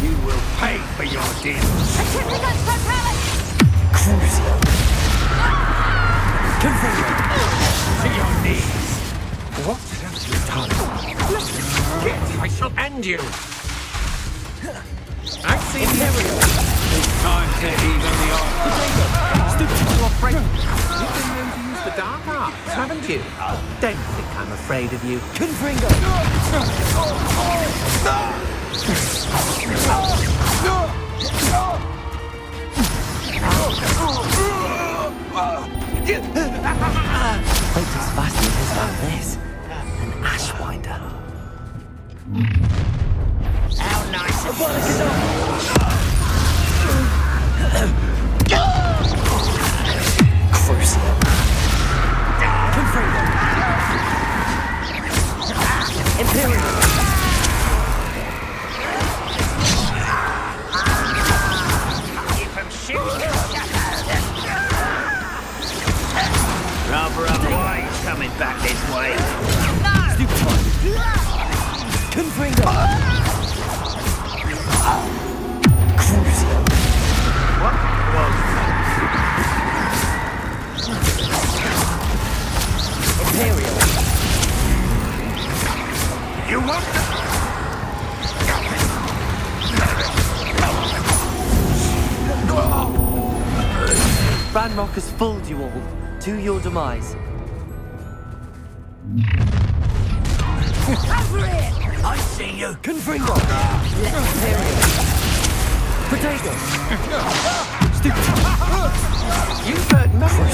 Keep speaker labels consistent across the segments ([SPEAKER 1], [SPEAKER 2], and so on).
[SPEAKER 1] You will pay for your deeds.
[SPEAKER 2] Crucio. Confringo.
[SPEAKER 1] To your knees. What have you done? Get, I shall end you. I've seen Imperial. It's time to even the odds. You're afraid. You've been known to use the dark arts, haven't you? Don't think I'm afraid of you.
[SPEAKER 2] Confringo. Wait as fascinating as this. An ashwinder.
[SPEAKER 1] How nice of
[SPEAKER 2] Crucio. Confringo. Imperial.
[SPEAKER 1] Keep him shooting. Rather unwise coming back this way.
[SPEAKER 2] Stupefy. Confringo. Crucio.
[SPEAKER 1] What was that?
[SPEAKER 2] Imperial.
[SPEAKER 1] You want
[SPEAKER 2] Ranrock has fooled you all. To your demise.
[SPEAKER 1] Over it! I see you.
[SPEAKER 2] Confringo. Imperial. Potato. Stupid.
[SPEAKER 1] You've heard nothing.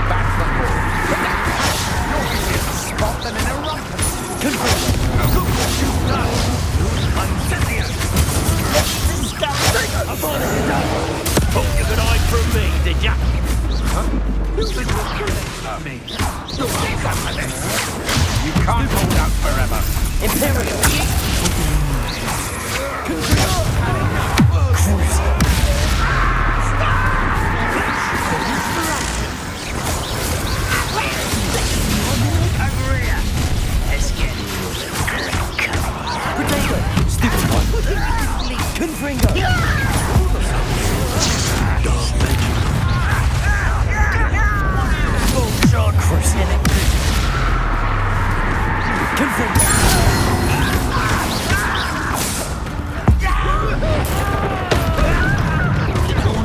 [SPEAKER 1] Back the ball. Spot them in a rumpus.
[SPEAKER 2] Confringo.
[SPEAKER 1] Look what you've done. Obsidian.
[SPEAKER 3] Thought you could hide from me, did ya?
[SPEAKER 1] You think you're killing me? You'll get up for this. You can't hold out forever.
[SPEAKER 2] Imperial.
[SPEAKER 1] Over here. Let's get
[SPEAKER 2] Potato. Stupid one. Confringo.
[SPEAKER 1] John
[SPEAKER 2] Crucio. Confringo.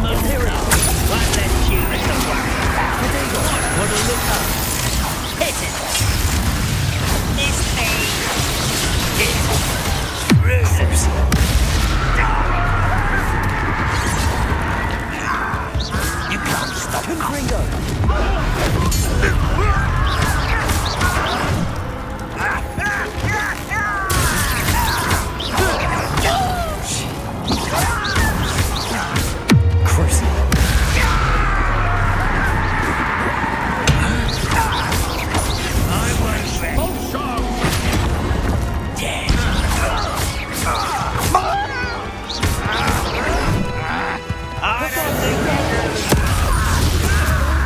[SPEAKER 2] Imperial.
[SPEAKER 3] Won't let you at the one.
[SPEAKER 2] Potato.
[SPEAKER 3] Wanna look up?
[SPEAKER 1] hit it. It's me. It's ruthless. You can't stop
[SPEAKER 2] Confringo. Crucio.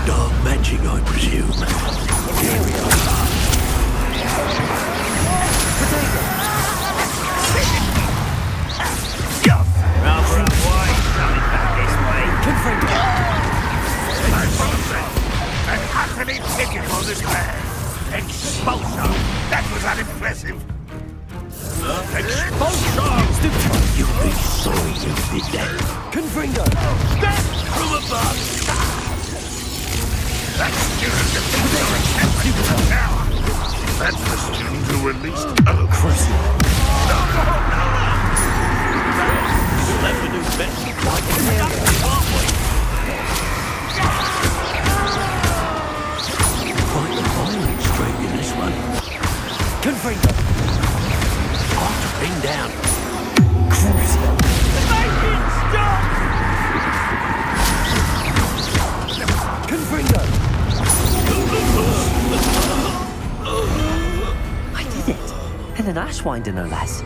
[SPEAKER 3] Dark magic, I presume.
[SPEAKER 1] Rather unwise coming back this way.
[SPEAKER 2] Confringo.
[SPEAKER 1] An utterly pitiful despair. Expulsion. That was unimpressive. Expulsion.
[SPEAKER 3] You'll be sorry you did that.
[SPEAKER 2] Confringo.
[SPEAKER 1] Death from above. That student defeated your power. That's the student who released
[SPEAKER 2] Crucio.
[SPEAKER 3] You'll have to do better. Like it halfway. Quite the violent streak in this one.
[SPEAKER 2] Confringo.
[SPEAKER 3] Hard to pin down.
[SPEAKER 2] Crucio. Confringo. I did it. And an ashwinder, no less.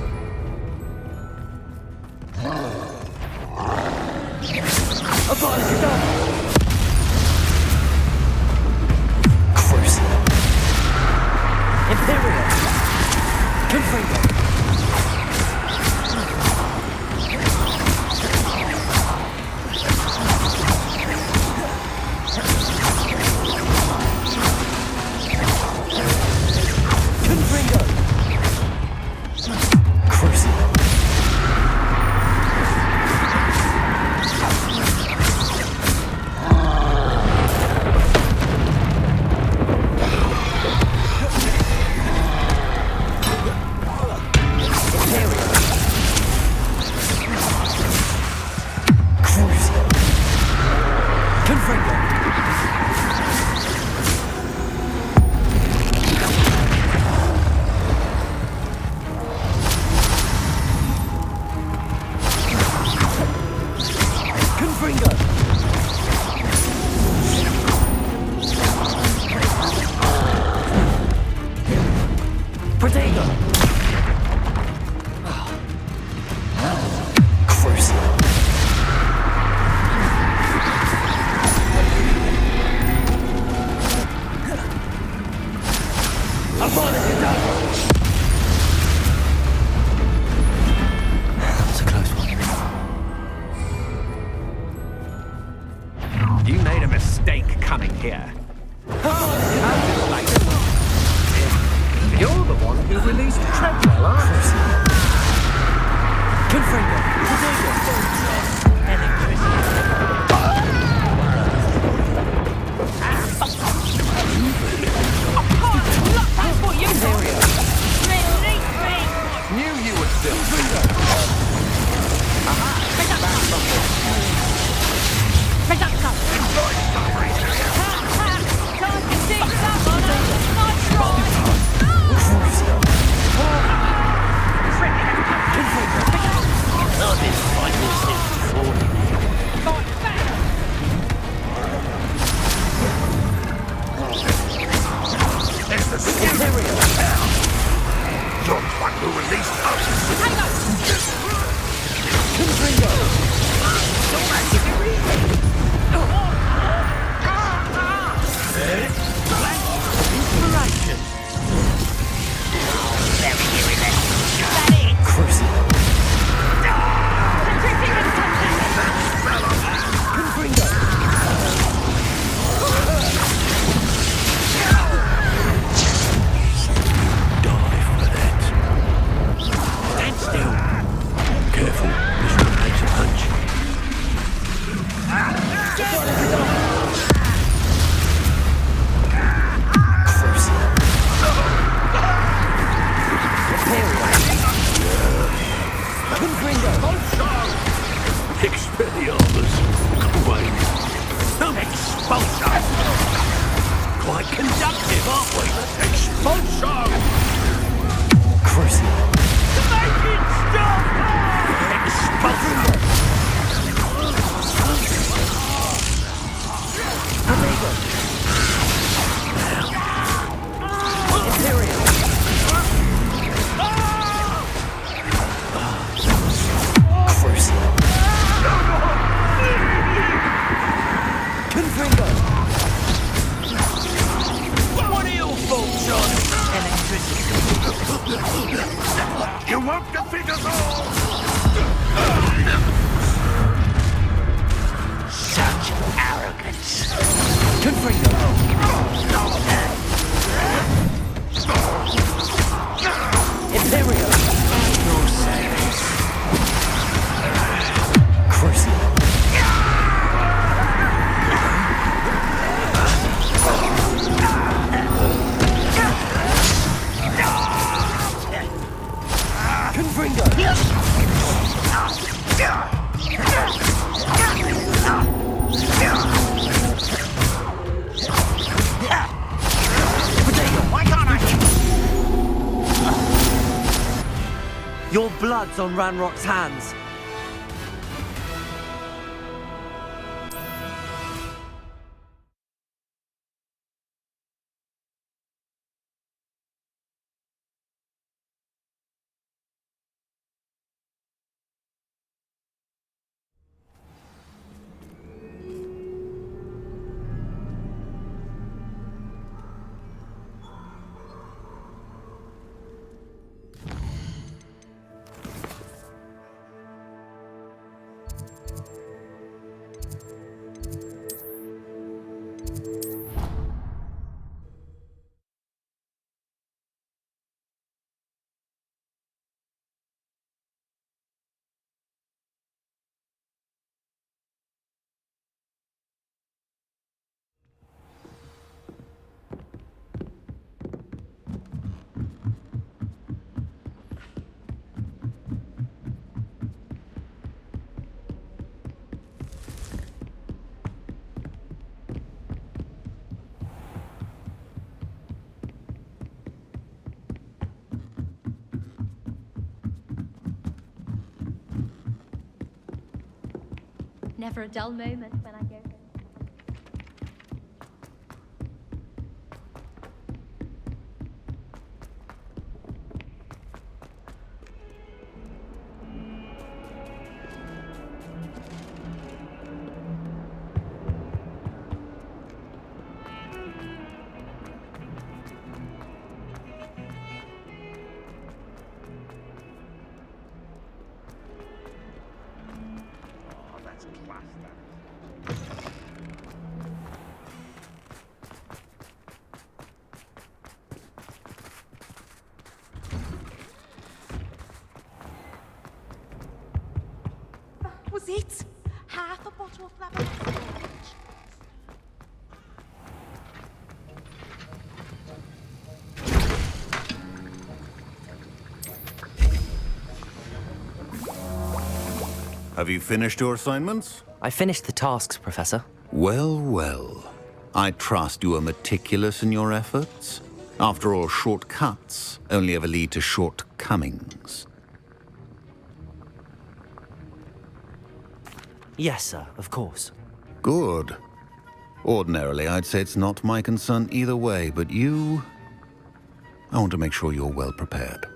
[SPEAKER 2] Crucio. Imperial! Confringo!
[SPEAKER 1] You made a mistake coming here. You're the one who released Treadwell, aren't you?
[SPEAKER 2] Confringo!
[SPEAKER 4] That's what you thought! Release me!
[SPEAKER 1] Knew you would still.
[SPEAKER 3] I've been fighting since before.
[SPEAKER 1] It's the Imperial. You're the one who released us.
[SPEAKER 2] Confringo!
[SPEAKER 3] Inspiration. Stand still. Careful, this one takes a punch. Expelliarmus. Wait. Expulsion. Quite conductive, aren't we? Expulsion. Make it stop! Expulsion. What are your thoughts on electricity?
[SPEAKER 1] You won't defeat us all!
[SPEAKER 3] Such arrogance.
[SPEAKER 2] Imperial!
[SPEAKER 3] Your savings.
[SPEAKER 2] Your blood's on Ranrock's hands.
[SPEAKER 5] Never a dull moment when I go.
[SPEAKER 3] Oh, that's class, that is.
[SPEAKER 4] That was it. Half a bottle of flabbergasted orange.
[SPEAKER 6] Have you finished your assignments?
[SPEAKER 2] I finished the tasks, Professor.
[SPEAKER 6] Well, well. I trust you are meticulous in your efforts. After all, shortcuts only ever lead to shortcomings.
[SPEAKER 2] Yes, sir, of course.
[SPEAKER 6] Good. Ordinarily, I'd say it's not my concern either way, but you... I want to make sure you're well prepared.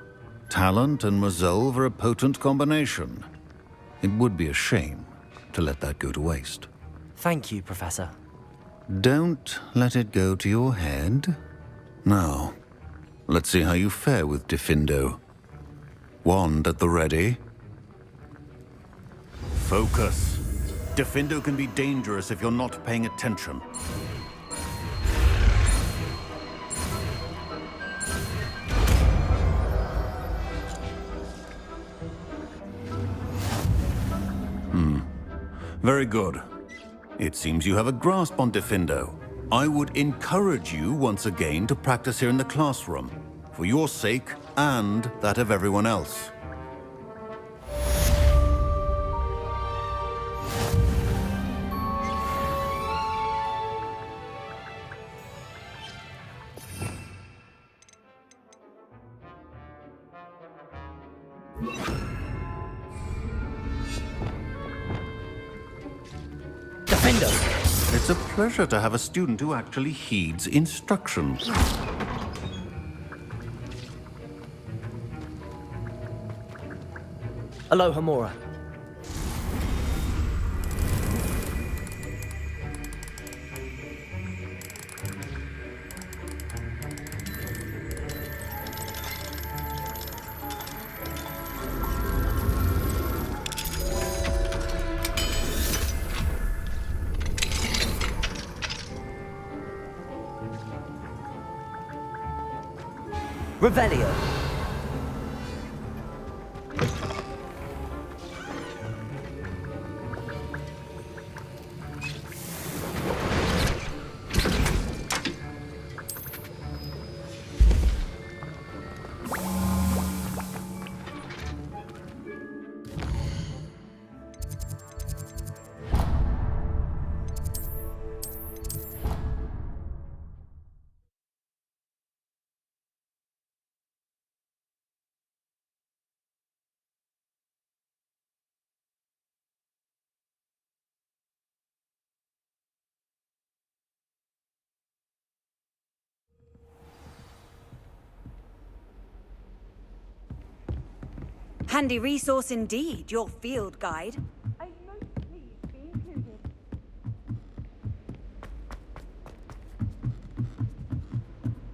[SPEAKER 6] Talent and resolve are a potent combination. It would be a shame to let that go to waste.
[SPEAKER 2] Thank you, Professor.
[SPEAKER 6] Don't let it go to your head. Now, let's see how you fare with Diffindo. Wand at the ready. Focus. Diffindo can be dangerous if you're not paying attention. Very good. It seems you have a grasp on Diffindo. I would encourage you once again to practice here in the classroom, for your sake and that of everyone else. It's a pleasure to have a student who actually heeds instructions.
[SPEAKER 2] Aloha, Mora. Revelio.
[SPEAKER 7] Handy resource indeed, your field guide.
[SPEAKER 4] I'm most pleased to be included.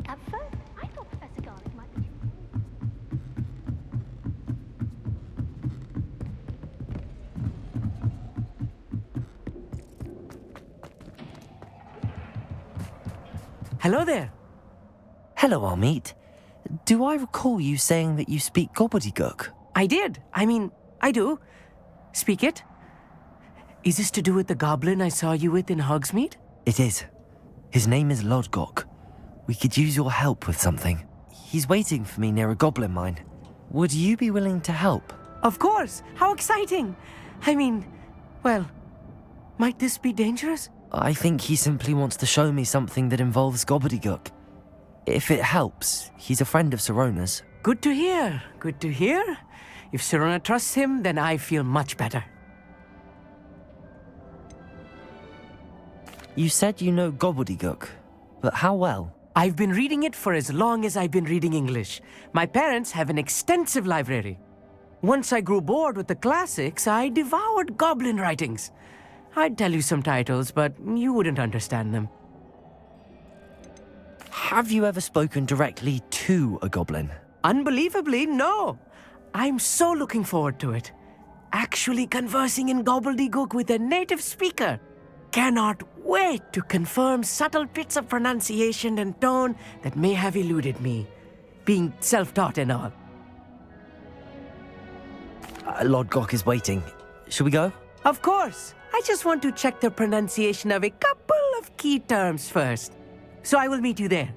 [SPEAKER 5] At first, I thought Professor Garlic might be
[SPEAKER 2] Hello there. Hello, Armeet. Do I recall you saying that you speak gobbledygook?
[SPEAKER 8] I did. I do. Speak it. Is this to do with the goblin I saw you with in Hogsmeade?
[SPEAKER 2] It is. His name is Lodgok. We could use your help with something. He's waiting for me near a goblin mine. Would you be willing to help?
[SPEAKER 8] Of course. How exciting. Well, might this be dangerous?
[SPEAKER 2] I think he simply wants to show me something that involves gobbledygook. If it helps, he's a friend of Sirona's.
[SPEAKER 8] Good to hear. Good to hear. If Sirona trusts him, then I feel much better.
[SPEAKER 2] You said you know gobbledygook, but how well?
[SPEAKER 8] I've been reading it for as long as I've been reading English. My parents have an extensive library. Once I grew bored with the classics, I devoured goblin writings. I'd tell you some titles, but you wouldn't understand them.
[SPEAKER 2] Have you ever spoken directly to a goblin?
[SPEAKER 8] Unbelievably, no. I'm so looking forward to it. Actually conversing in gobbledygook with a native speaker. Cannot wait to confirm subtle bits of pronunciation and tone that may have eluded me, being self-taught and all.
[SPEAKER 2] Lord Gok is waiting. Shall we go?
[SPEAKER 8] Of course. I just want to check the pronunciation of a couple of key terms first. So I will meet you there.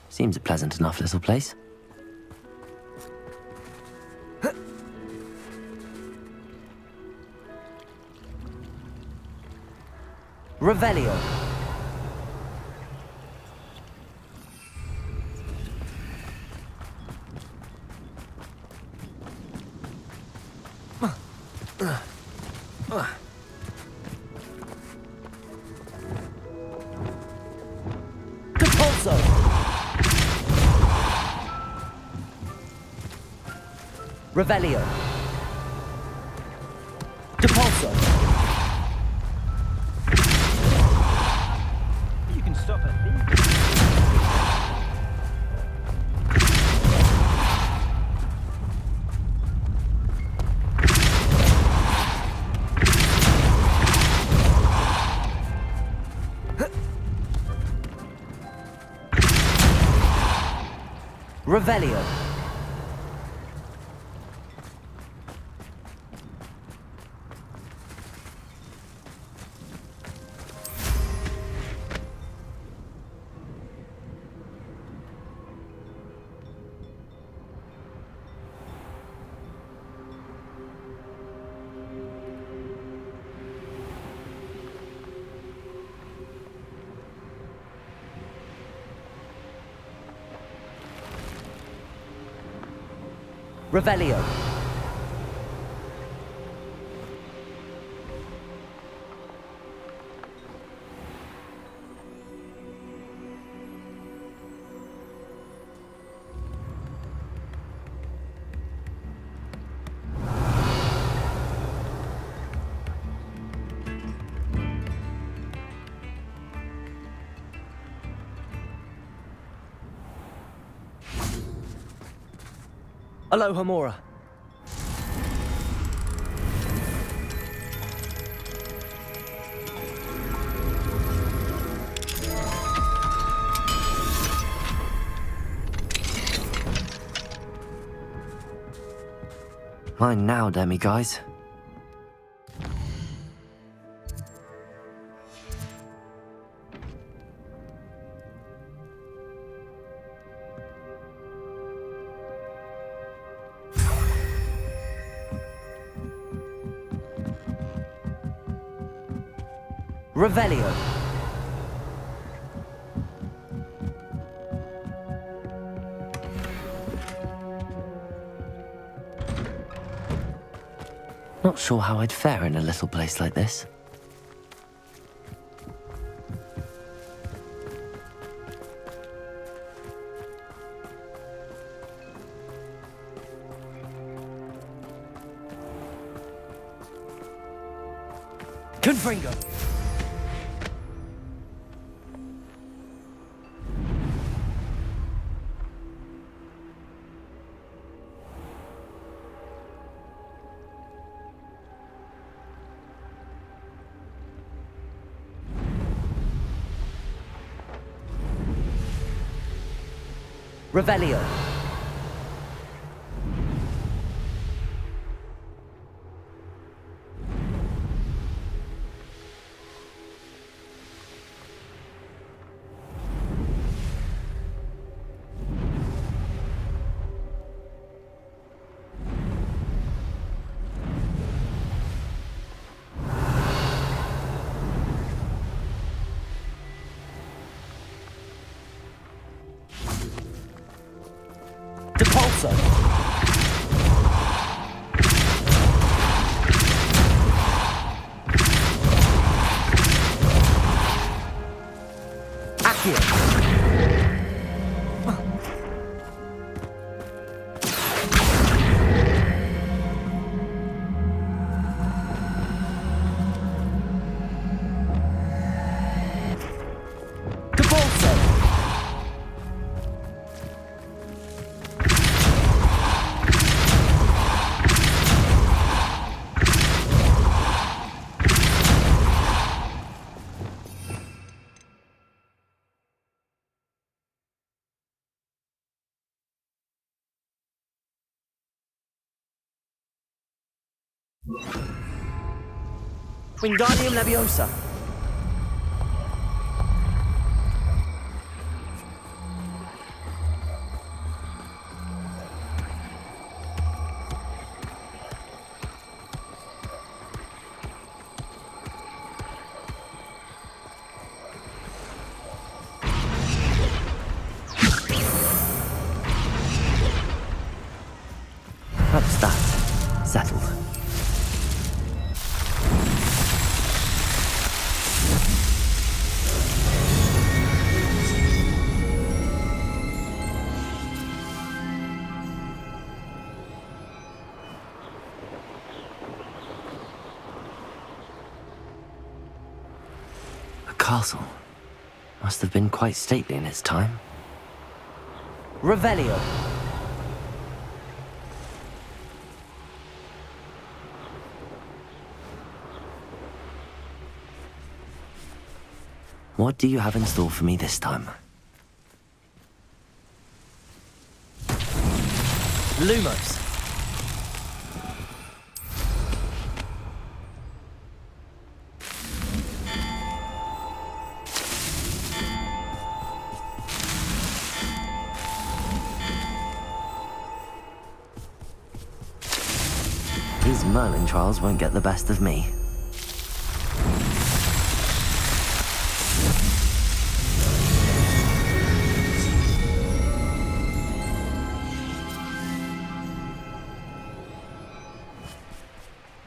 [SPEAKER 2] Seems a pleasant enough little place. Revelio. Depulso. Revelio. Depulso.
[SPEAKER 3] You can stop at these.
[SPEAKER 2] Revelio. Revelio. Aloha Mora. Mine now, demi guys. Revelio. Not sure how I'd fare in a little place like this. Confringo. Revelio. Depulso! Accio! Wingardium Leviosa. That's that. Settled. A castle. Must have been quite stately in its time. Revelio. What do you have in store for me this time? Lumos. These Merlin trials won't get the best of me.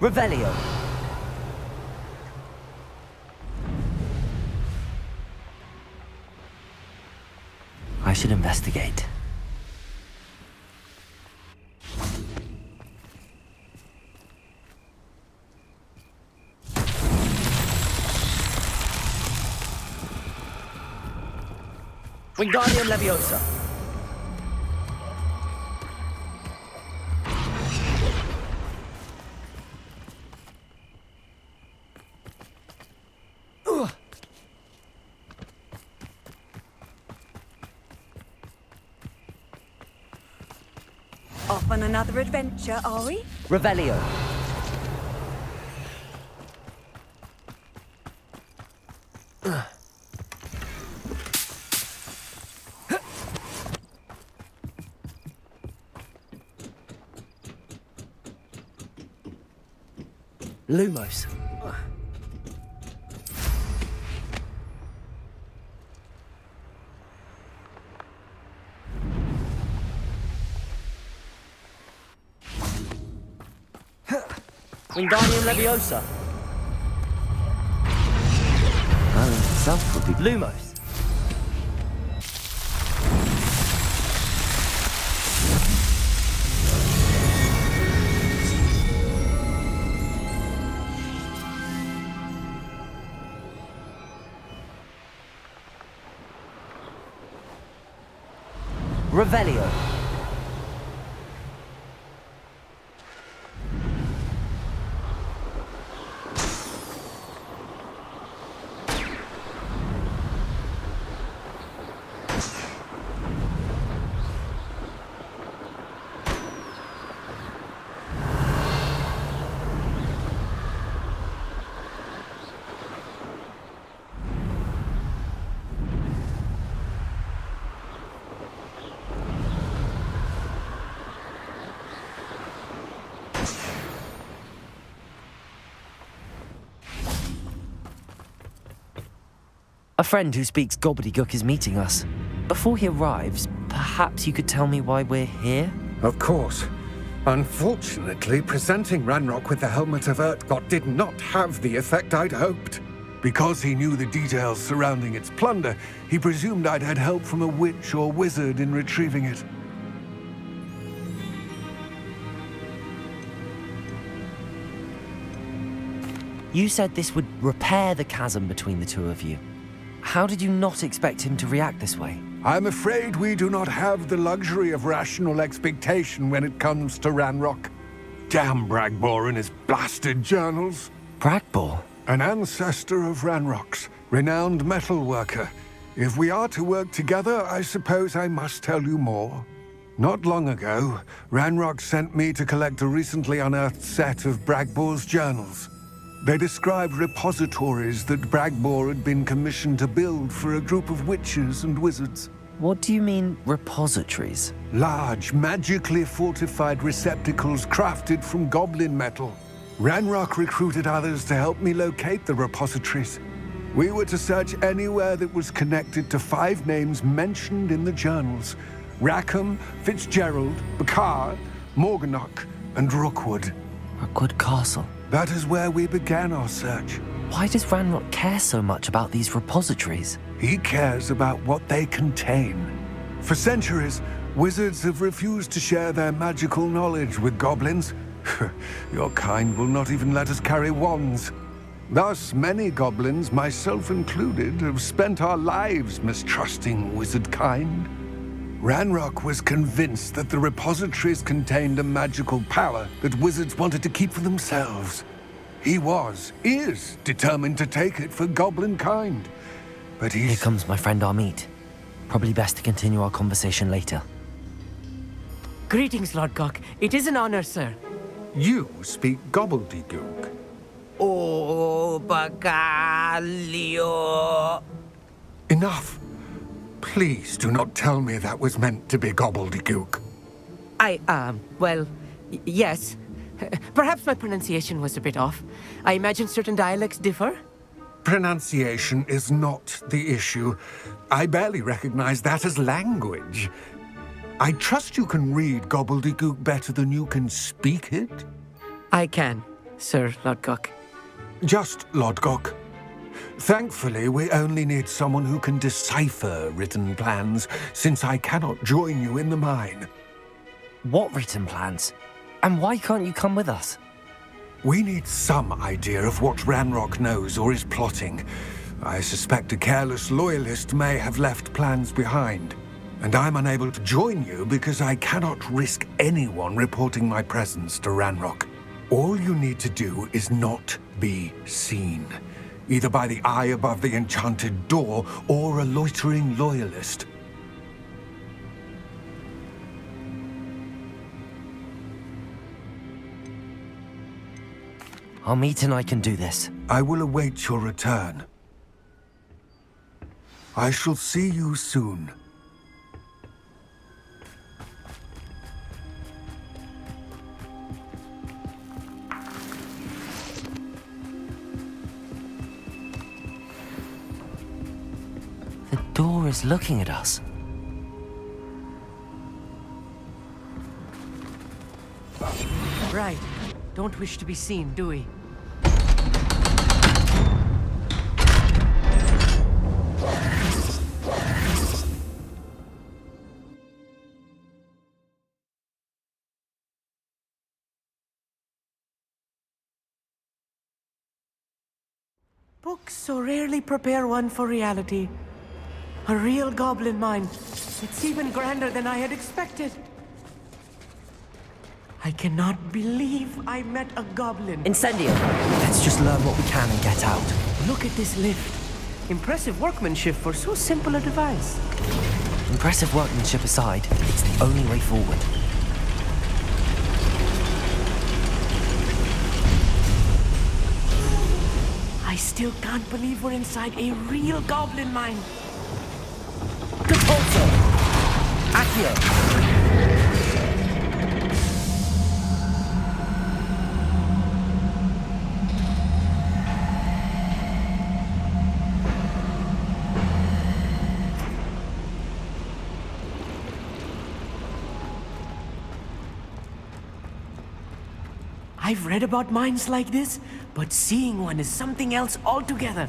[SPEAKER 2] Revelio. I should investigate. Wingardium Leviosa.
[SPEAKER 7] Off on another adventure, are we?
[SPEAKER 2] Revelio. Lumos. Wingardium Leviosa. Merlin himself would be Lumos. Revelio. A friend who speaks gobbledygook is meeting us. Before he arrives, perhaps perhaps you could tell me why we're here?
[SPEAKER 9] Of course. Unfortunately, presenting Ranrock with the Helmet of Urtkot did not have the effect I'd hoped. Because he knew the details surrounding its plunder, he presumed I'd had help from a witch or wizard in retrieving it.
[SPEAKER 2] You said this would repair the chasm between the two of you. How did you not expect him to react this way?
[SPEAKER 9] I'm afraid we do not have the luxury of rational expectation when it comes to Ranrock. Damn Bragbor and his blasted journals.
[SPEAKER 2] Bragbor?
[SPEAKER 9] An ancestor of Ranrock's, renowned metalworker. If we are to work together, I suppose I must tell you more. Not long ago, Ranrock sent me to collect a recently unearthed set of Bragbor's journals. They described repositories that Bragbor had been commissioned to build for a group of witches and wizards.
[SPEAKER 2] What do you mean, repositories?
[SPEAKER 9] Large, magically fortified receptacles crafted from goblin metal. Ranrock recruited others to help me locate the repositories. We were to search anywhere that was connected to 5 names mentioned in the journals: Rackham, Fitzgerald, Bakar, Morganach, and Rookwood.
[SPEAKER 2] Rookwood Castle.
[SPEAKER 9] That is where we began our search.
[SPEAKER 2] Why does Ranrock care so much about these repositories?
[SPEAKER 9] He cares about what they contain. For centuries, wizards have refused to share their magical knowledge with goblins. Your kind will not even let us carry wands. Thus, many goblins, myself included, have spent our lives mistrusting wizard kind. Ranrock was convinced that the repositories contained a magical power that wizards wanted to keep for themselves. He is determined to take it for goblin kind. But
[SPEAKER 2] Here comes my friend Amit. Probably best to continue our conversation later.
[SPEAKER 8] Greetings, Lord Gok. It is an honor, sir.
[SPEAKER 9] You speak gobbledygook.
[SPEAKER 8] Oh, Bagalio.
[SPEAKER 9] Enough. Please do not tell me that was meant to be gobbledygook.
[SPEAKER 8] Yes. Perhaps my pronunciation was a bit off. I imagine certain dialects differ.
[SPEAKER 9] Pronunciation is not the issue. I barely recognize that as language. I trust you can read gobbledygook better than you can speak it?
[SPEAKER 8] I can, Sir Lodgok.
[SPEAKER 9] Just Lodgok. Thankfully, we only need someone who can decipher written plans, since I cannot join you in the mine.
[SPEAKER 2] What written plans? And why can't you come with us?
[SPEAKER 9] We need some idea of what Ranrock knows or is plotting. I suspect a careless loyalist may have left plans behind. And I'm unable to join you because I cannot risk anyone reporting my presence to Ranrock. All you need to do is not be seen, either by the eye above the enchanted door or a loitering loyalist.
[SPEAKER 2] Amit and I can do this.
[SPEAKER 9] I will await your return. I shall see you soon.
[SPEAKER 2] The door is looking at us.
[SPEAKER 8] Right. Don't wish to be seen, do we? Books so rarely prepare one for reality. A real goblin mine. It's even grander than I had expected. I cannot believe I met a goblin.
[SPEAKER 2] Incendio! Let's just learn what we can and get out.
[SPEAKER 8] Look at this lift. Impressive workmanship for so simple a device.
[SPEAKER 2] Impressive workmanship aside, it's the only way forward.
[SPEAKER 8] I still can't believe we're inside a real goblin mine.
[SPEAKER 2] Repulsor! Accio!
[SPEAKER 8] I've read about mines like this, but seeing one is something else altogether.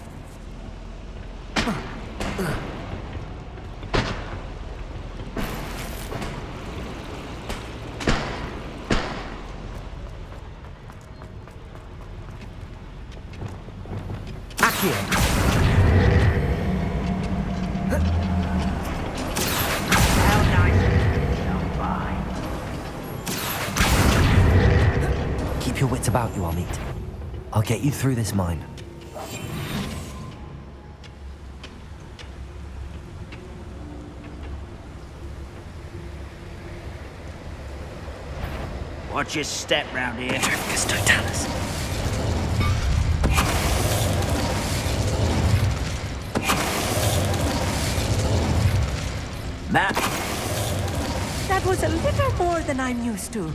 [SPEAKER 2] Keep your wits about you, Amit. I'll get you through this mine.
[SPEAKER 3] Watch your step round here.
[SPEAKER 2] Totalis.
[SPEAKER 3] Map.
[SPEAKER 8] That was a little more than I'm used to.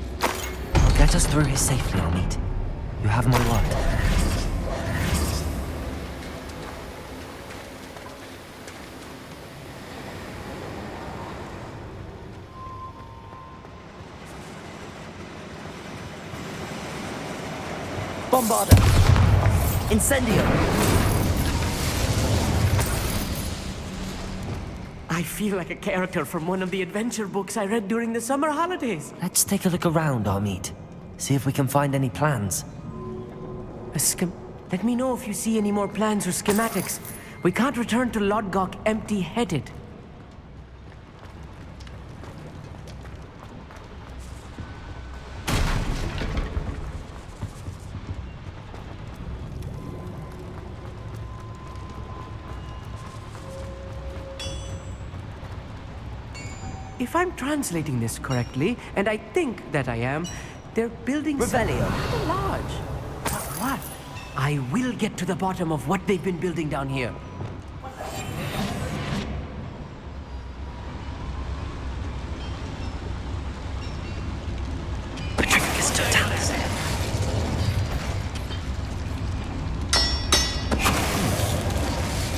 [SPEAKER 2] I'll get us through here safely, Amit. You have my word. Bombarda! Incendio!
[SPEAKER 8] I feel like a character from one of the adventure books I read during the summer holidays.
[SPEAKER 2] Let's take a look around, Amit. See if we can find any plans.
[SPEAKER 8] Let me know if you see any more plans or schematics. We can't return to Lodgok empty-headed. If I'm translating this correctly, and I think that I am, they're building
[SPEAKER 2] Revelio.
[SPEAKER 8] something large. But what? I will get to the bottom of what they've been building down here.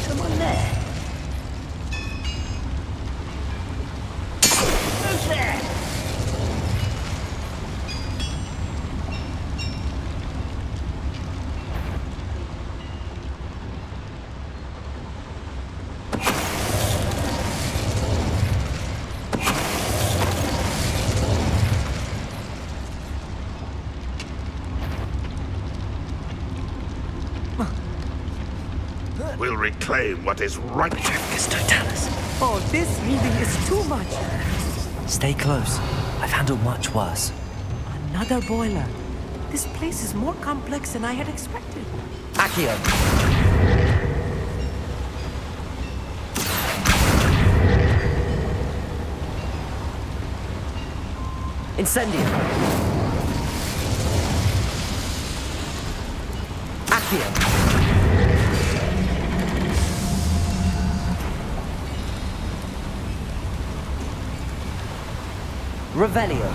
[SPEAKER 3] Someone there. Who's there?
[SPEAKER 10] We'll reclaim what is right.
[SPEAKER 2] Totalis.
[SPEAKER 8] Oh, this really is too much.
[SPEAKER 2] Stay close. I've handled much worse.
[SPEAKER 8] Another boiler. This place is more complex than I had expected.
[SPEAKER 2] Accio. Incendio. Accio. Revelio.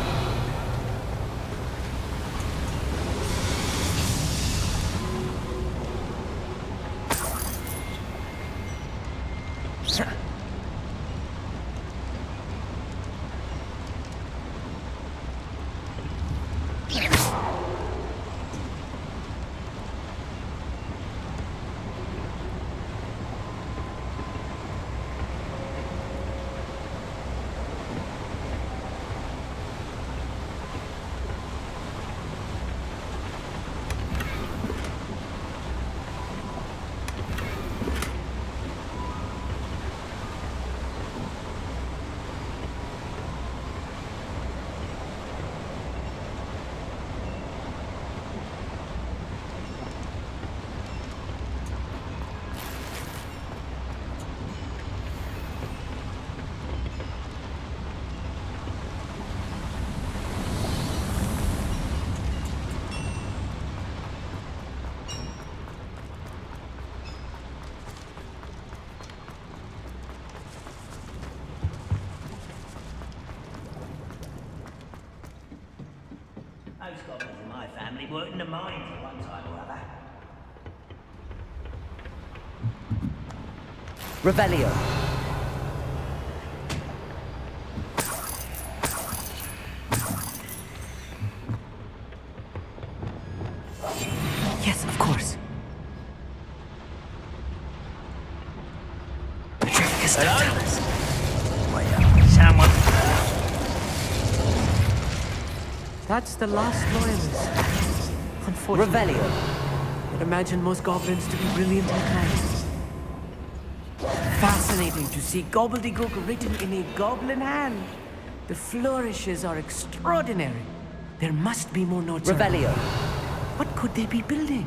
[SPEAKER 3] Those goblins in my family worked in the mines at one time or other.
[SPEAKER 2] Revelio.
[SPEAKER 3] Someone.
[SPEAKER 8] That's the last loyalist. Unfortunately.
[SPEAKER 2] Revelio.
[SPEAKER 8] I'd imagine most goblins to be brilliant and kind. Fascinating to see gobbledygook written in a goblin hand. The flourishes are extraordinary. There must be more notes.
[SPEAKER 2] Revelio.
[SPEAKER 8] What could they be building?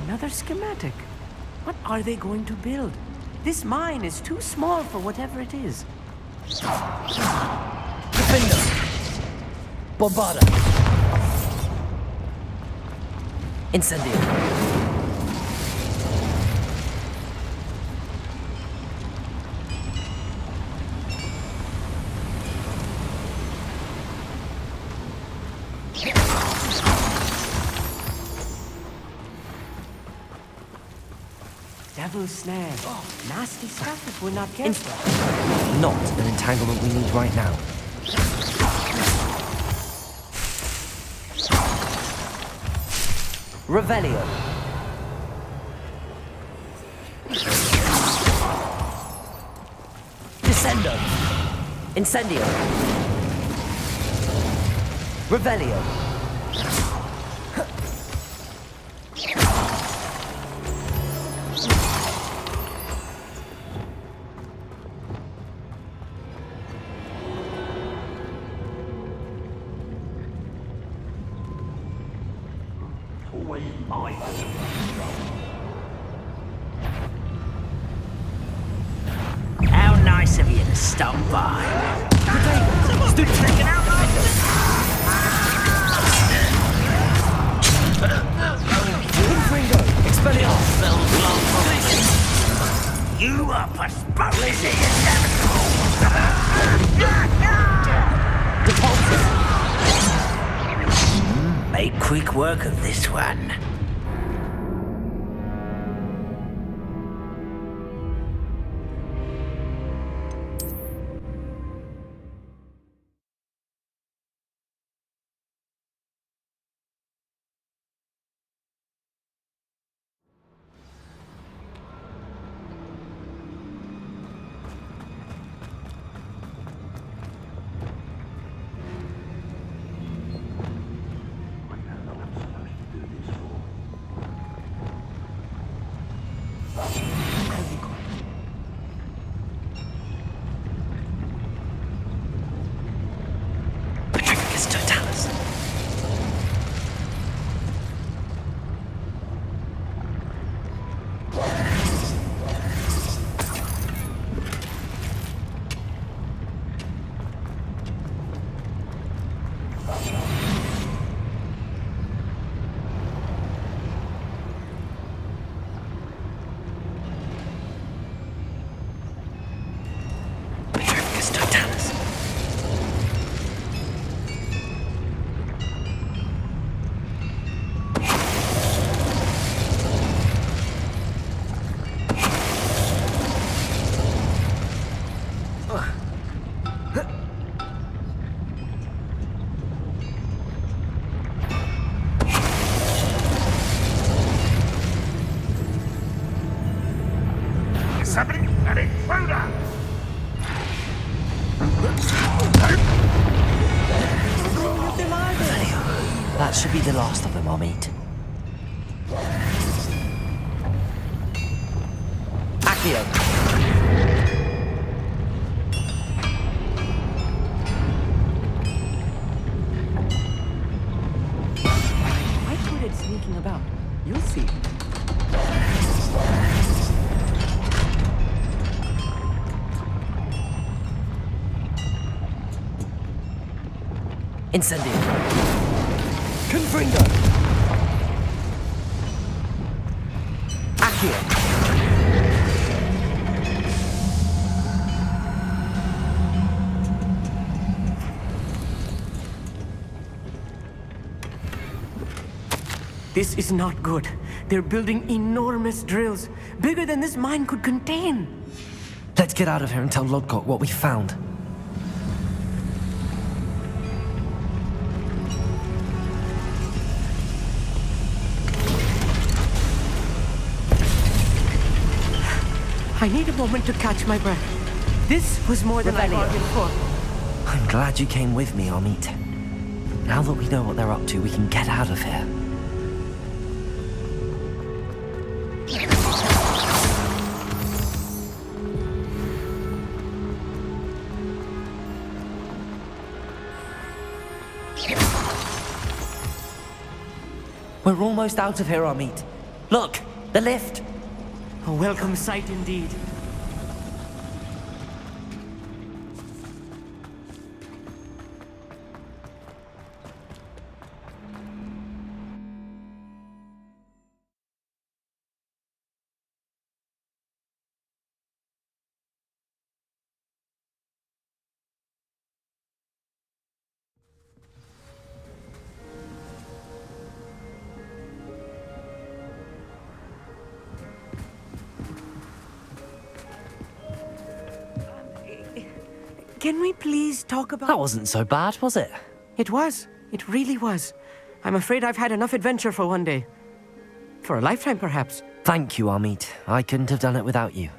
[SPEAKER 8] Another schematic. What are they going to build? This mine is too small for whatever it is.
[SPEAKER 2] Defender. Bombarda. Incendio.
[SPEAKER 8] Devil's snare. Nasty stuff if we're not careful.
[SPEAKER 2] Not an entanglement we need right now. Revelio. Descendo. Incendio. Revelio.
[SPEAKER 3] How nice of you to stop by. Someone's been taken out like You are postponing the inevitable. Make quick work of this one.
[SPEAKER 10] Somebody, an intruder!
[SPEAKER 2] That should be the last of them I'll meet. Accio.
[SPEAKER 8] Quite good at sneaking about. You'll see.
[SPEAKER 2] Incendio. Confringo. Accio.
[SPEAKER 8] This is not good. They're building enormous drills, bigger than this mine could contain.
[SPEAKER 2] Let's get out of here and tell Lodgok what we found.
[SPEAKER 8] I need a moment to catch my breath. This was more than I bargained for.
[SPEAKER 2] I'm glad you came with me, Amit. Now that we know what they're up to, we can get out of here. We're almost out of here, Amit. Look, the lift.
[SPEAKER 8] A welcome sight indeed. Can we please talk about...
[SPEAKER 2] That wasn't so bad, was it?
[SPEAKER 8] It was. It really was. I'm afraid I've had enough adventure for one day. For a lifetime, perhaps.
[SPEAKER 2] Thank you, Amit. I couldn't have done it without you.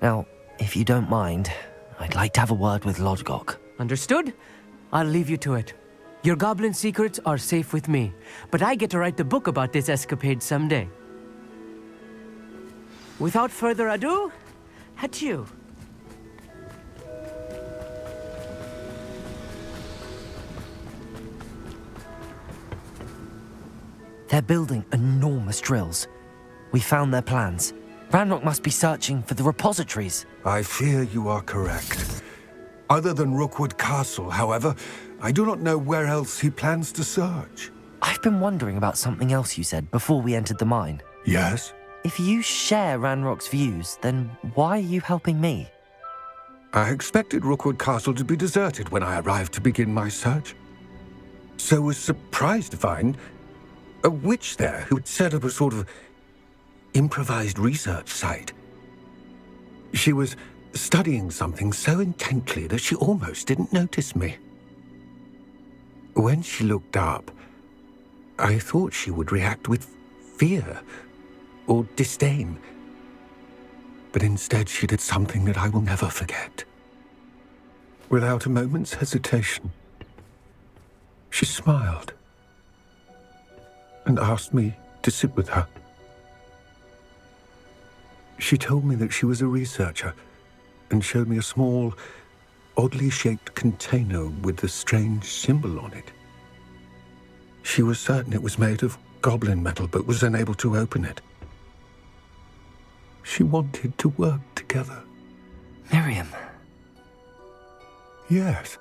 [SPEAKER 2] Now, if you don't mind, I'd like to have a word with Lodgok.
[SPEAKER 8] Understood? I'll leave you to it. Your goblin secrets are safe with me, but I get to write the book about this escapade someday. Without further ado, adieu.
[SPEAKER 2] They're building enormous drills. We found their plans. Ranrock must be searching for the repositories.
[SPEAKER 9] I fear you are correct. Other than Rookwood Castle, however, I do not know where else he plans to search.
[SPEAKER 2] I've been wondering about something else you said before we entered the mine.
[SPEAKER 9] Yes?
[SPEAKER 2] If you share Ranrock's views, then why are you helping me?
[SPEAKER 9] I expected Rookwood Castle to be deserted when I arrived to begin my search. So was surprised to find a witch there who had set up a sort of improvised research site. She was studying something so intently that she almost didn't notice me. When she looked up, I thought she would react with fear or disdain. But instead she did something that I will never forget. Without a moment's hesitation, she smiled and asked me to sit with her. She told me that she was a researcher and showed me a small, oddly shaped container with a strange symbol on it. She was certain it was made of goblin metal, but was unable to open it. She wanted to work together.
[SPEAKER 2] Miriam.
[SPEAKER 9] Yes.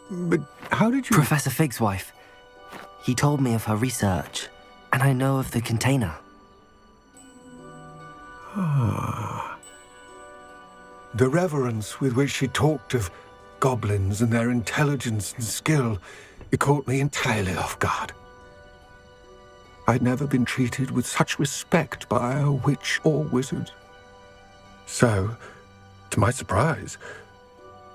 [SPEAKER 9] But how did you...
[SPEAKER 2] Professor Fig's wife. He told me of her research, and I know of the container.
[SPEAKER 9] Ah. The reverence with which she talked of goblins and their intelligence and skill, it caught me entirely off guard. I'd never been treated with such respect by a witch or wizard. So, to my surprise,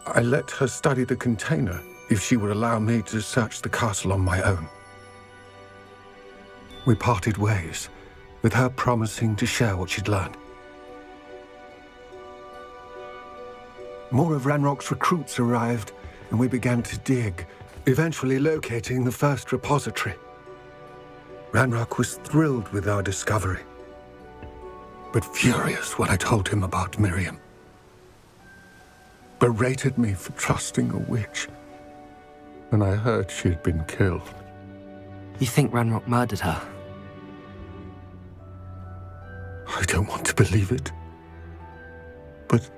[SPEAKER 9] I let her study the container if she would allow me to search the castle on my own. We parted ways, with her promising to share what she'd learned. More of Ranrock's recruits arrived, and we began to dig, eventually locating the first repository. Ranrock was thrilled with our discovery, but furious when I told him about Miriam. Berated me for trusting a witch when I heard she'd been killed.
[SPEAKER 2] You think Ranrock murdered her?
[SPEAKER 9] I don't want to believe it, but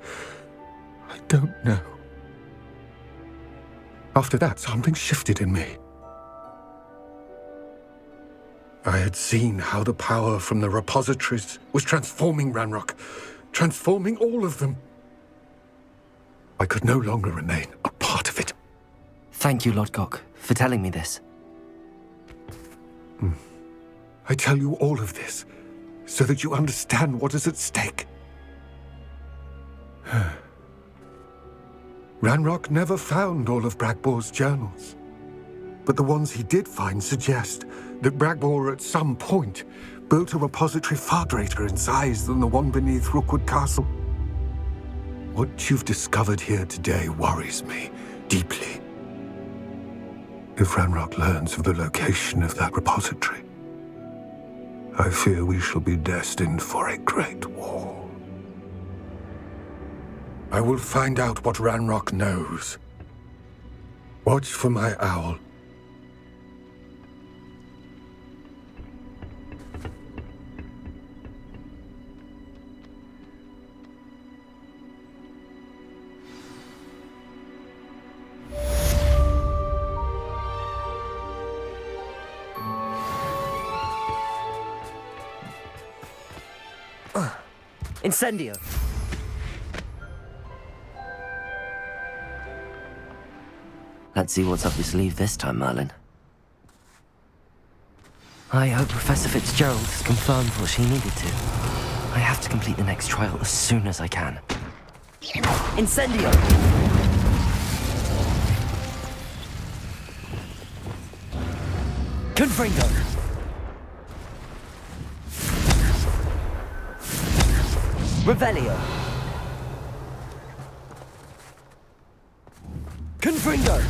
[SPEAKER 9] I don't know. After that, something shifted in me. I had seen how the power from the repositories was transforming Ranrock, transforming all of them. I could no longer remain a part of it.
[SPEAKER 2] Thank you, Lodgok, for telling me this.
[SPEAKER 9] I tell you all of this so that you understand what is at stake. Ranrock never found all of Bragbor's journals, but the ones he did find suggest that Bragbor at some point built a repository far greater in size than the one beneath Rookwood Castle. What you've discovered here today worries me deeply. If Ranrock learns of the location of that repository, I fear we shall be destined for a great war. I will find out what Ranrock knows. Watch for my owl.
[SPEAKER 2] Incendio! Let's see what's up your sleeve this time, Merlin. I hope Professor Fitzgerald has confirmed what she needed to. I have to complete the next trial as soon as I can. Incendio! Confringo! Revelio! Confringo!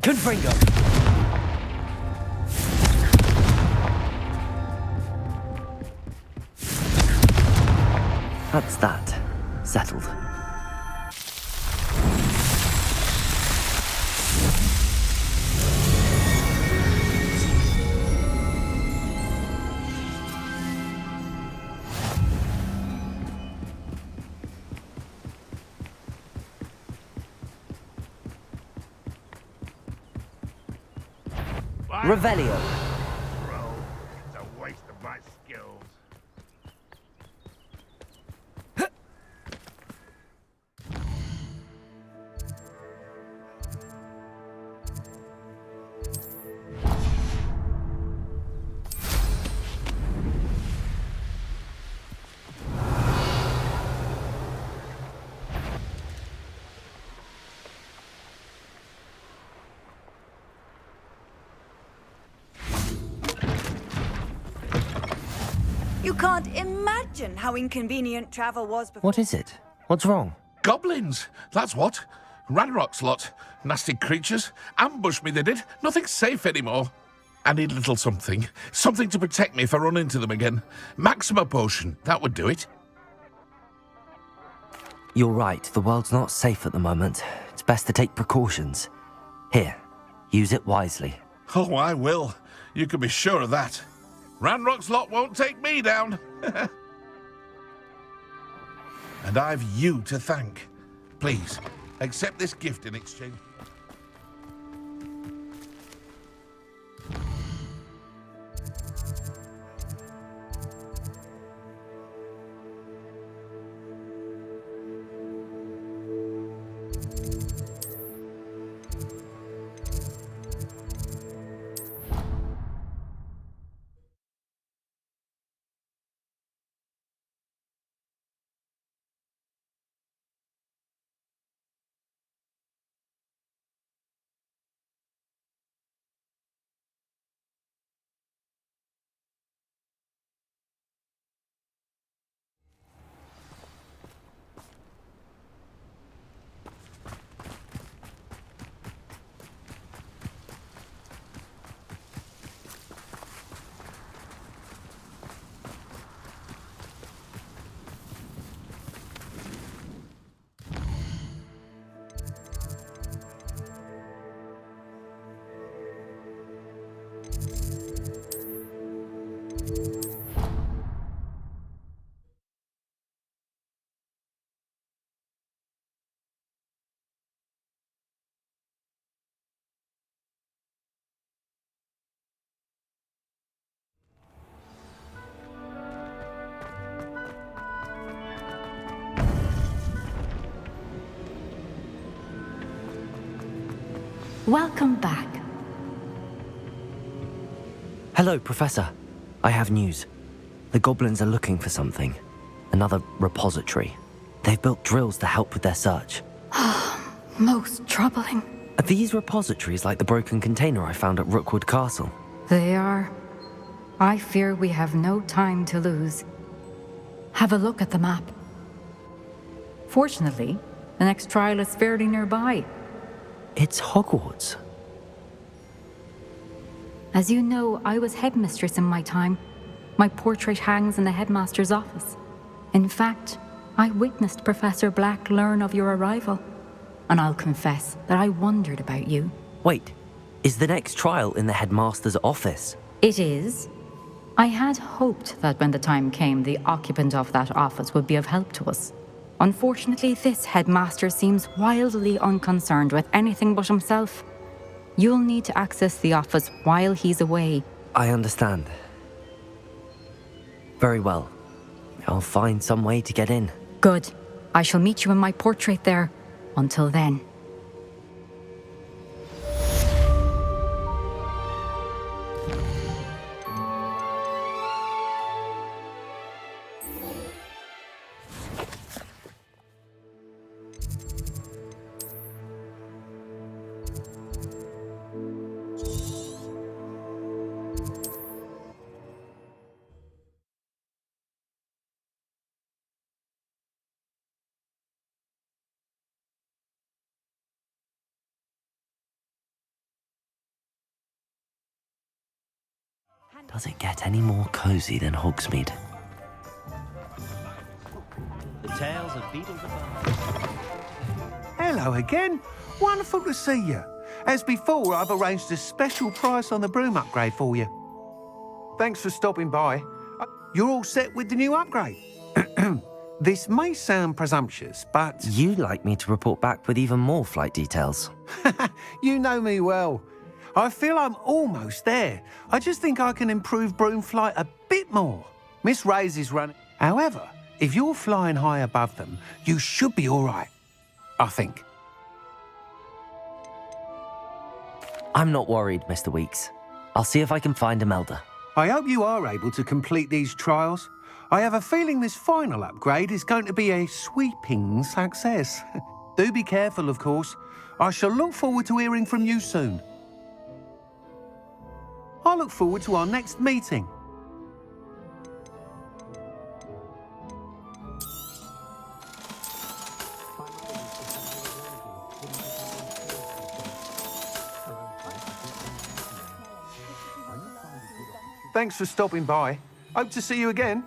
[SPEAKER 2] Confringo! That's that. Settled. Revelio.
[SPEAKER 10] Bro, it's a waste of my skills.
[SPEAKER 7] You can't imagine how inconvenient travel was before.
[SPEAKER 2] What is it? What's wrong?
[SPEAKER 10] Goblins, that's what. Ranrock's lot. Nasty creatures. Ambushed me, they did. Nothing's safe anymore. I need a little something. Something to protect me if I run into them again. Maxima potion, that would do it.
[SPEAKER 2] You're right, the world's not safe at the moment. It's best to take precautions. Here, use it wisely.
[SPEAKER 10] Oh, I will. You can be sure of that. Ranrock's lot won't take me down. And I've you to thank. Please, accept this gift in exchange.
[SPEAKER 11] Welcome back.
[SPEAKER 2] Hello, Professor. I have news. The goblins are looking for something. Another repository. They've built drills to help with their search.
[SPEAKER 11] Most troubling.
[SPEAKER 2] Are these repositories like the broken container I found at Rookwood Castle?
[SPEAKER 11] They are. I fear we have no time to lose. Have a look at the map. Fortunately, the next trial is fairly nearby.
[SPEAKER 2] It's Hogwarts.
[SPEAKER 11] As you know, I was headmistress in my time. My portrait hangs in the headmaster's office. In fact, I witnessed Professor Black learn of your arrival. And I'll confess that I wondered about you.
[SPEAKER 2] Wait, is the next trial in the headmaster's office?
[SPEAKER 11] It is. I had hoped that when the time came, the occupant of that office would be of help to us. Unfortunately, this headmaster seems wildly unconcerned with anything but himself. You'll need to access the office while he's away.
[SPEAKER 2] I understand. Very well. I'll find some way to get in.
[SPEAKER 11] Good. I shall meet you in my portrait there. Until then.
[SPEAKER 2] Does it get any more cozy than Hogsmeade?
[SPEAKER 3] The tales of Beedle the
[SPEAKER 12] Hello again. Wonderful to see you. As before, I've arranged a special price on the broom upgrade for you. Thanks for stopping by. You're all set with the new upgrade. This may sound presumptuous, but...
[SPEAKER 2] You'd like me to report back with even more flight details.
[SPEAKER 12] You know me well. I feel I'm almost there. I just think I can improve broom flight a bit more. Miss Ray's is running. However, if you're flying high above them, you should be all right. I think.
[SPEAKER 2] I'm not worried, Mr. Weeks. I'll see if I can find Imelda.
[SPEAKER 12] I hope you are able to complete these trials. I have a feeling this final upgrade is going to be a sweeping success. Do be careful, of course. I shall look forward to hearing from you soon. I look forward to our next meeting. Thanks for stopping by. Hope to see you again.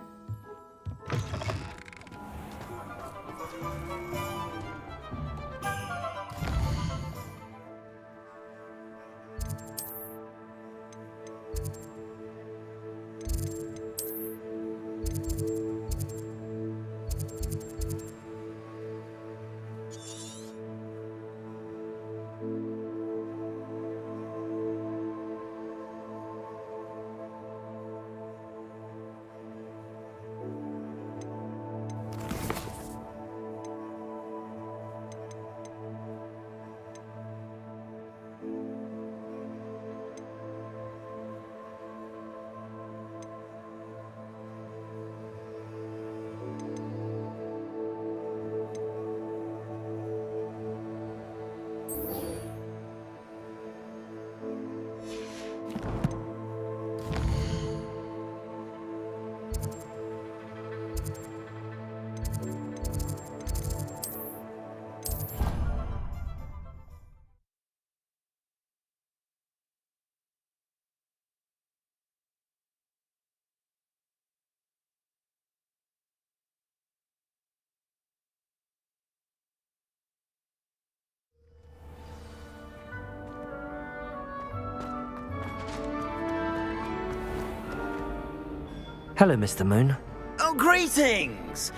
[SPEAKER 2] Hello, Mr. Moon.
[SPEAKER 3] Oh, greetings!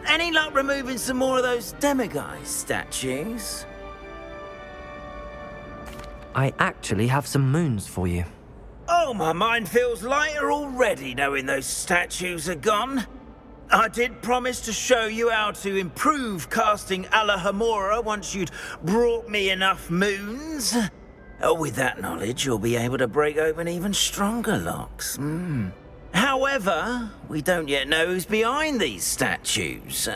[SPEAKER 3] Any luck removing some more of those demiguise statues?
[SPEAKER 2] I actually have some moons for you.
[SPEAKER 3] Oh, my mind feels lighter already knowing those statues are gone. I did promise to show you how to improve casting Alahamora once you'd brought me enough moons. With that knowledge, you'll be able to break open even stronger locks. However, we don't yet know who's behind these statues.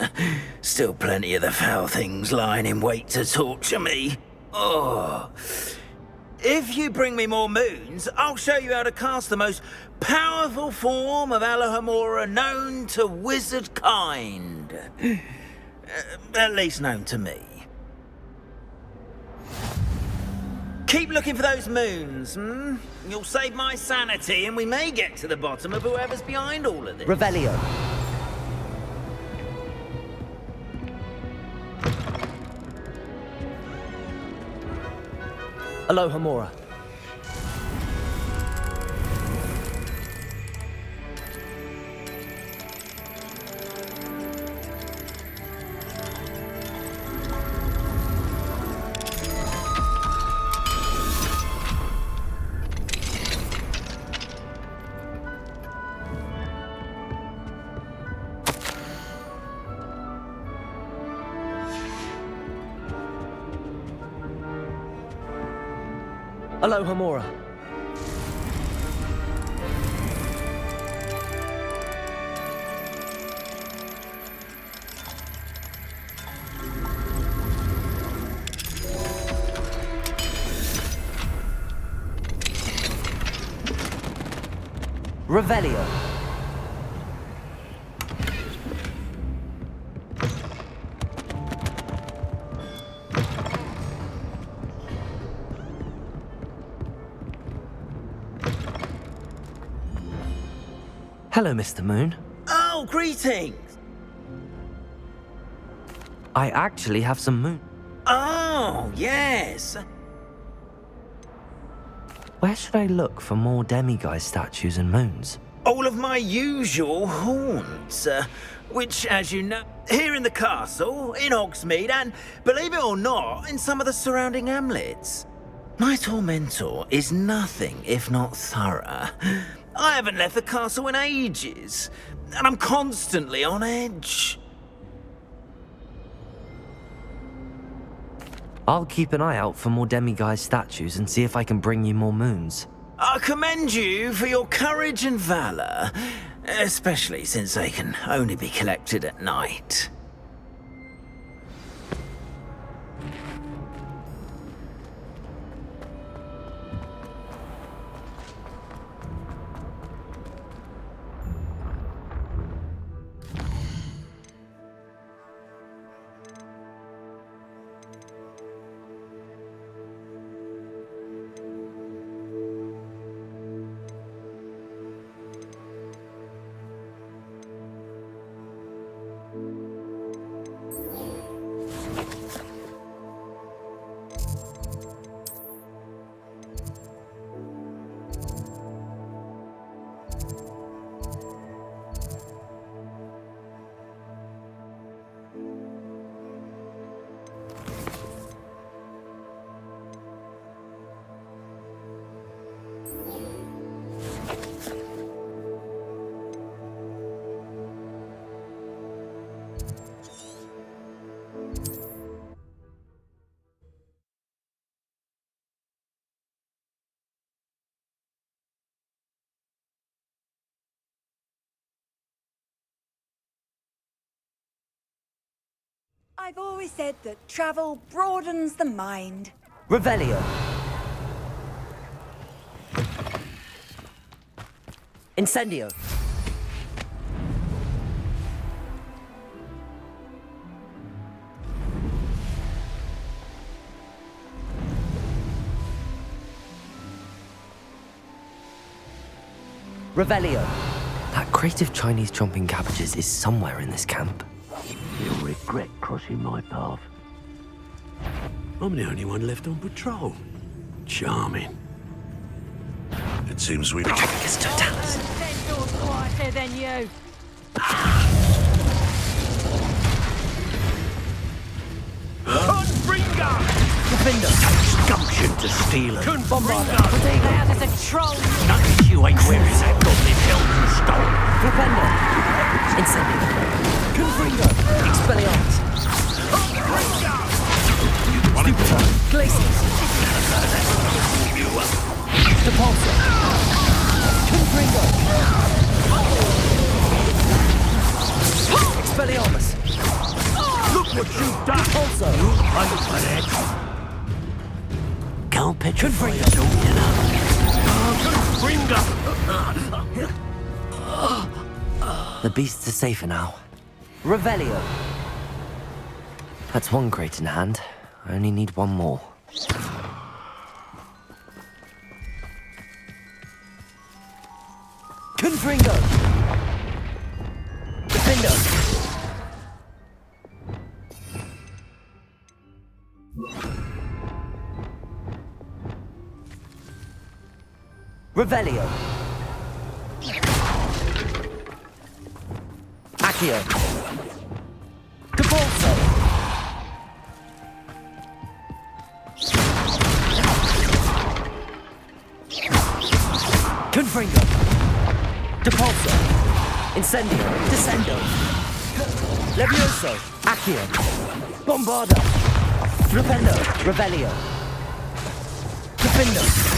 [SPEAKER 3] Still plenty of the foul things lying in wait to torture me. Oh. If you bring me more moons, I'll show you how to cast the most powerful form of Alohomora known to wizard kind. At least known to me. Keep looking for those moons, You'll save my sanity, and we may get to the bottom of whoever's behind all of this.
[SPEAKER 2] Revelio. Alohomora. Alohomora. Revelio. Hello, Mr. Moon.
[SPEAKER 3] Oh, greetings!
[SPEAKER 2] I actually have some moon.
[SPEAKER 3] Oh, yes.
[SPEAKER 2] Where should I look for more demiguise statues and moons?
[SPEAKER 3] All of my usual haunts, which, as you know, here in the castle, in Hogsmeade, and, believe it or not, in some of the surrounding hamlets. My tormentor is nothing if not thorough. I haven't left the castle in ages, and I'm constantly on edge.
[SPEAKER 2] I'll keep an eye out for more demiguise statues and see if I can bring you more moons.
[SPEAKER 3] I commend you for your courage and valor, especially since they can only be collected at night.
[SPEAKER 7] I've always said that travel broadens the mind.
[SPEAKER 2] Revelio. Incendio. Revelio. That crate of Chinese chomping cabbages is somewhere in this camp.
[SPEAKER 13] You'll regret crossing my path. I'm the only one left on patrol. Charming. It seems we...
[SPEAKER 2] Protectus totalis.
[SPEAKER 4] Ten doors quieter than you.
[SPEAKER 13] Confringa!
[SPEAKER 2] Defender.
[SPEAKER 13] Gumption to steal it.
[SPEAKER 2] Bombarder.
[SPEAKER 4] See that as a troll.
[SPEAKER 13] Nothing you ain't wearing that goblin helmet you stole.
[SPEAKER 2] Defender. Incendio. Confringo. Expelliarmus.
[SPEAKER 10] What?
[SPEAKER 2] Glacius.
[SPEAKER 13] what you've done.
[SPEAKER 2] Also,
[SPEAKER 13] Can't petrify us all, you know.
[SPEAKER 2] the beasts are safer now. Revelio. That's one crate in hand. I only need one more. Confringo! Defender! Revelio! Accio! Capolso! Confringo! Depulso! Incendio! Descendo! Levioso! Accio! Bombarda! Rependo! Revelio! Defendo!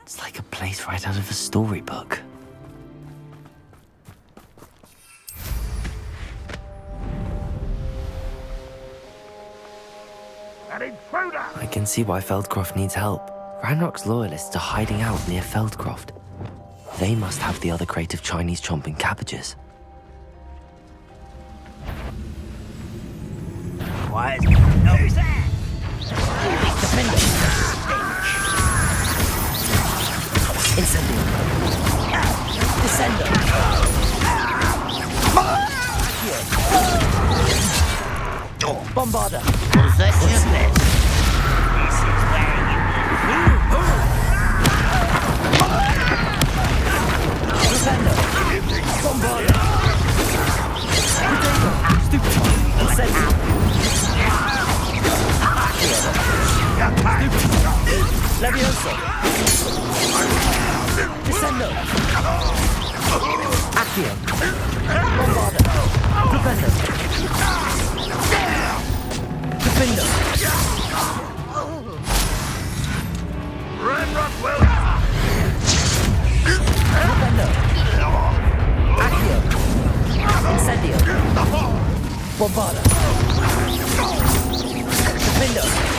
[SPEAKER 2] It's like a place right out of a storybook.
[SPEAKER 10] An intruder!
[SPEAKER 2] I can see why Feldcroft needs help. Ranrock's loyalists are hiding out near Feldcroft. They must have the other crate of Chinese chomping cabbages.
[SPEAKER 3] Quiet. Who's there?
[SPEAKER 2] Incendio! Descendo! Bombarda!
[SPEAKER 3] Possessionless. This is where you
[SPEAKER 2] Defender! Bombarda! Stupid! Incendio! Levioso! Descendo! Accio! Bombarda! Defender! Defender!
[SPEAKER 10] Ranrock will...
[SPEAKER 2] Defender! Accio! Incendio! Bombarda! Defender!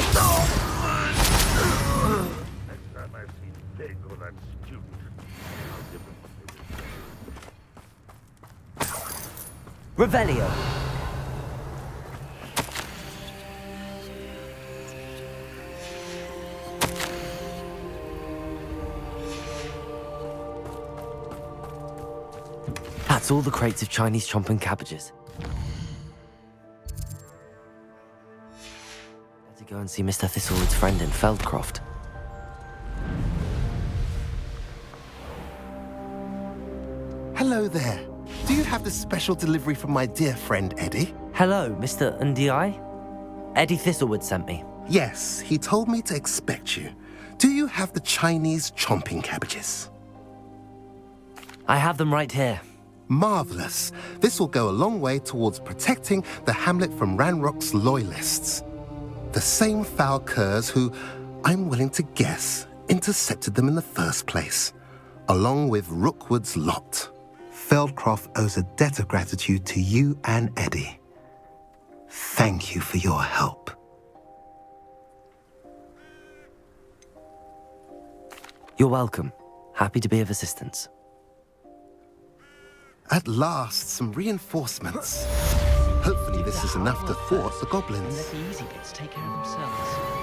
[SPEAKER 2] Revelio! That's all the crates of Chinese chomping cabbages. Better go and see Mr. Thistlewood's friend in Feldcroft.
[SPEAKER 14] Hello there. Do you have the special delivery from my dear friend Eddie?
[SPEAKER 2] Hello, Mr. Ndi? Eddie Thistlewood sent me.
[SPEAKER 14] Yes, he told me to expect you. Do you have the Chinese chomping cabbages?
[SPEAKER 2] I have them right here.
[SPEAKER 14] Marvelous. This will go a long way towards protecting the hamlet from Ranrock's loyalists. The same foul curs who, I'm willing to guess, intercepted them in the first place, along with Rookwood's lot. Feldcroft owes a debt of gratitude to you and Eddie. Thank you for your help.
[SPEAKER 2] You're welcome. Happy to be of assistance.
[SPEAKER 14] At last, some reinforcements. Hopefully this is enough to thwart the goblins.
[SPEAKER 8] And let the easy bits take care of themselves.